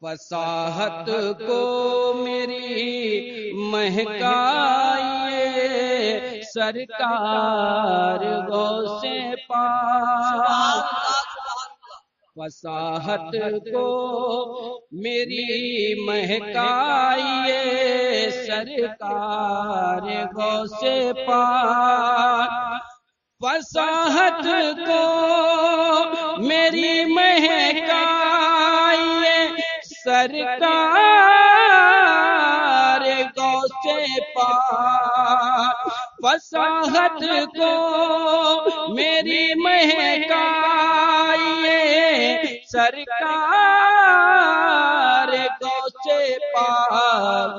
فصاحت کو میری مہکائیے سرکار غوث پاک۔ فصاحت کو میری مہکائیے سرکار غوث پاک۔ فصاحت کو میری مہکائیے سرکار غوث پاک۔ فصاحت کو میری مہکائیے سرکار غوث پاک۔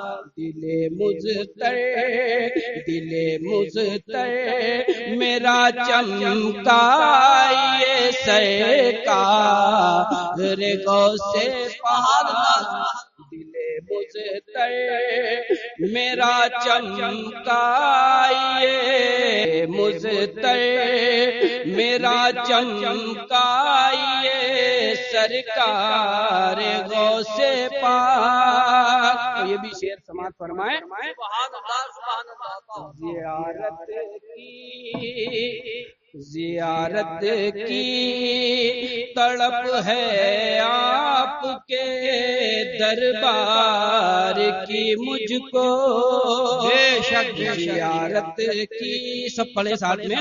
دل مضطر میرا چمکائیے سرکار غوث پاک۔ دل مضطر میرا چمکائیے سرکار غوث پاک۔ یہ بھی شعر سماعت فرمائیں۔ زیارت کی تڑپ ہے آپ کے دربار کی مجھ کو۔ زیارت کی، سب پڑھے ساتھ میں۔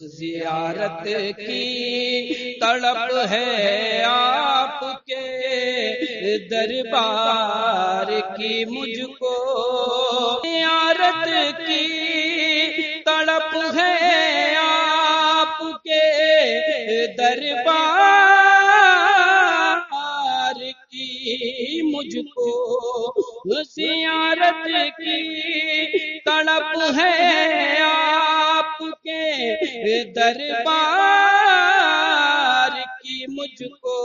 زیارت کی تڑپ ہے آپ کے دربار کی مجھ کو۔ زیارت کی تڑپ ہے آپ کے دربار کی مجھ کو۔ زیارت کی تڑپ ہے آپ کے دربار کی مجھ کو۔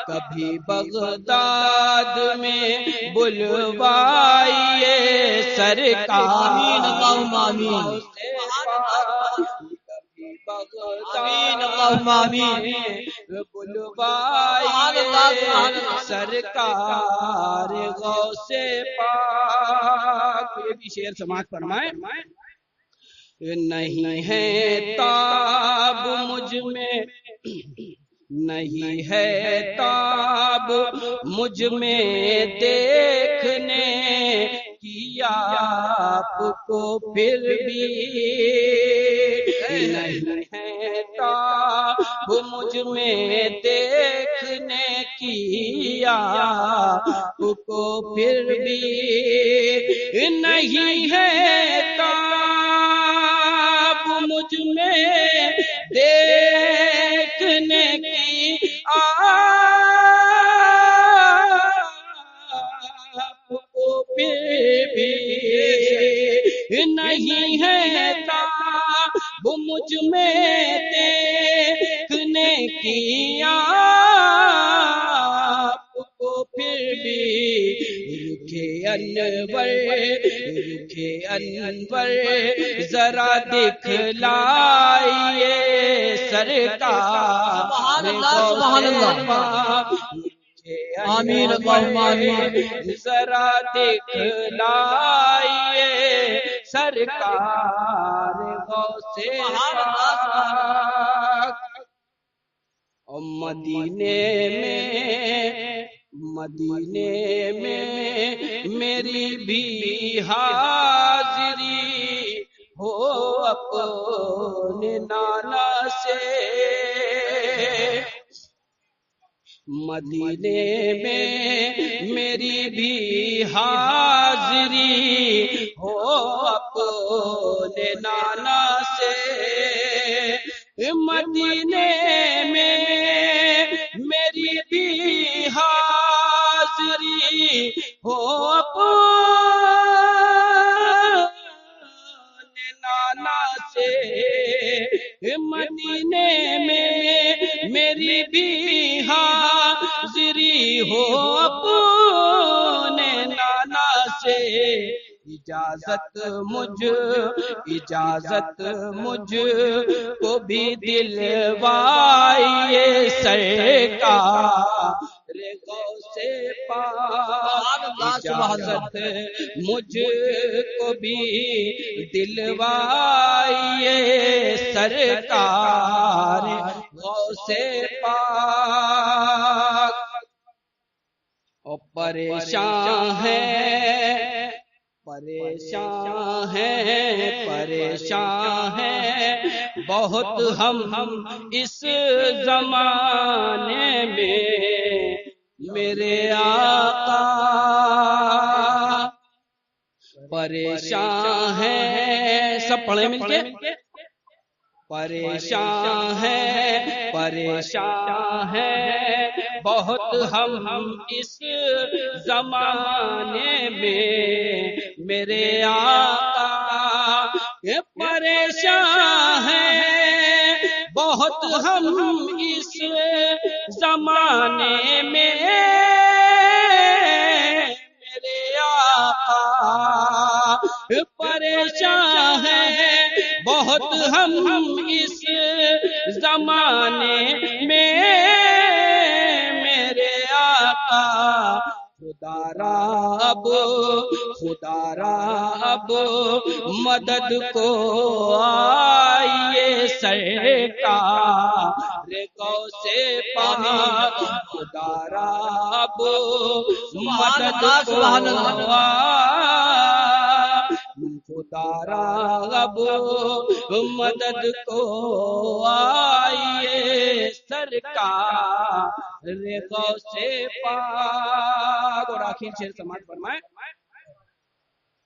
کبھی بغداد میں بلوائیے سرکار کبھی بغداد بلوائیے سرکار غوث پاک۔ یہ بھی شعر سماعت فرمائیں۔ نہیں ہے تاب مجھ میں، نہیں ہے تاب مجھ میں دیکھنے کی آپ کو پھر بھی۔ نہیں ہے تاب مجھ میں دیکھنے کی آپ کو پھر بھی۔ نہیں ہے تاب مجھ میں دیکھنے کی آپ کو پھر بھی۔ نہیں ہے تاب مجھ میں دیکھنے کی آپ کو پھر بھی۔ رکھے انور ذرا دکھلائیے سرکار آمین اللہم آمین۔ ذرا دکھلائیے سرکار غوث پاک۔ اور مدینے میں میری بھی حاضری ہو اپنے نانا سے۔ مدینے میں میری بھی حاضری ہو اپنے نانا سے۔ مدینے میں میری بھی حاضری ہو اپنے نانا سے۔ مدینے میں میری بھی حاضری ہو اپنے نانا سے۔ اجازت مجھ کو بھی دلوائیے سرکار غوث پاک، اجازت مجھ کو بھی دلوائیے سرکار غوث پاک۔ اور پریشان ہیں، پریشان ہیں، پریشان ہیں بہت ہم اس زمانے میں میرے آقا، پریشان ہیں، سب پڑھیں مل کے، پریشان ہیں، پریشان ہیں بہت ہم اس زمانے میں میرے آقا، یہ پریشان ہیں بہت ہم اس زمانے میں میرے آقا، پریشان ہیں بہت ہم اس زمانے میں میرے آقا، خدا را اب مدد کو آئیے سرکار غوث پاک، خدا را اب مدد کو خدا را اب مدد کو آئیے سرکار غوث پاک۔ اور آخر شعر سماعت فرمائیں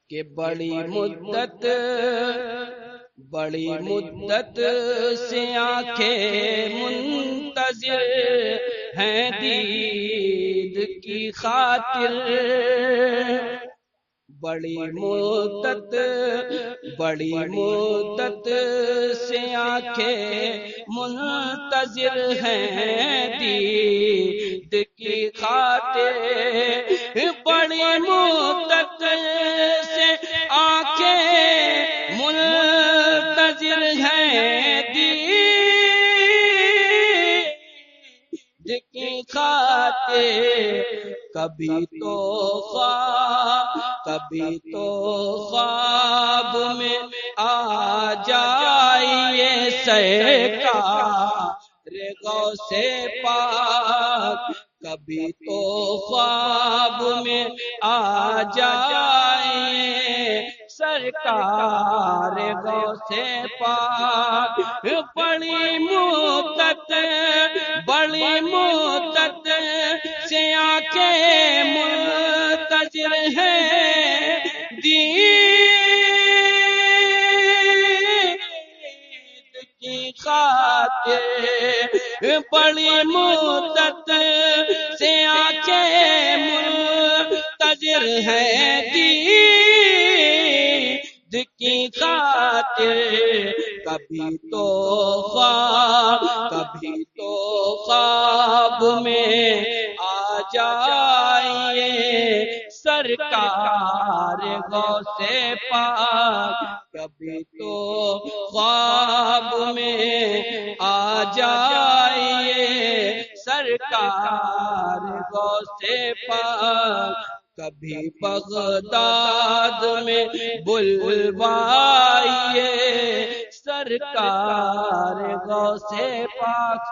کہ بڑی مدت سے آنکھیں منتظر ہیں دید کی خاطر، بڑی مدت سے آنکھیں منتظر ہیں دید کی خاطر، بڑی مدت سے آنکھیں منتظر ہیں دید کی خاطر، کبھی تو خواب میں آ جائیے سرکار غوث پاک، کبھی تو خواب میں آ جائیے سرکار غوث پاک، بڑی مدت سے آنکھیں منتظر ہیں دید کی خاطر، بڑی مدت سے آنکھیں منتظر ہیں دید کی خاطر، کبھی تو خواب میں آ جائیے سرکار غوث پاک، کبھی تو خواب میں آ جائیے سرکار غوث پاک، کبھی بغداد میں بلوائیے سرکار غوث پاک۔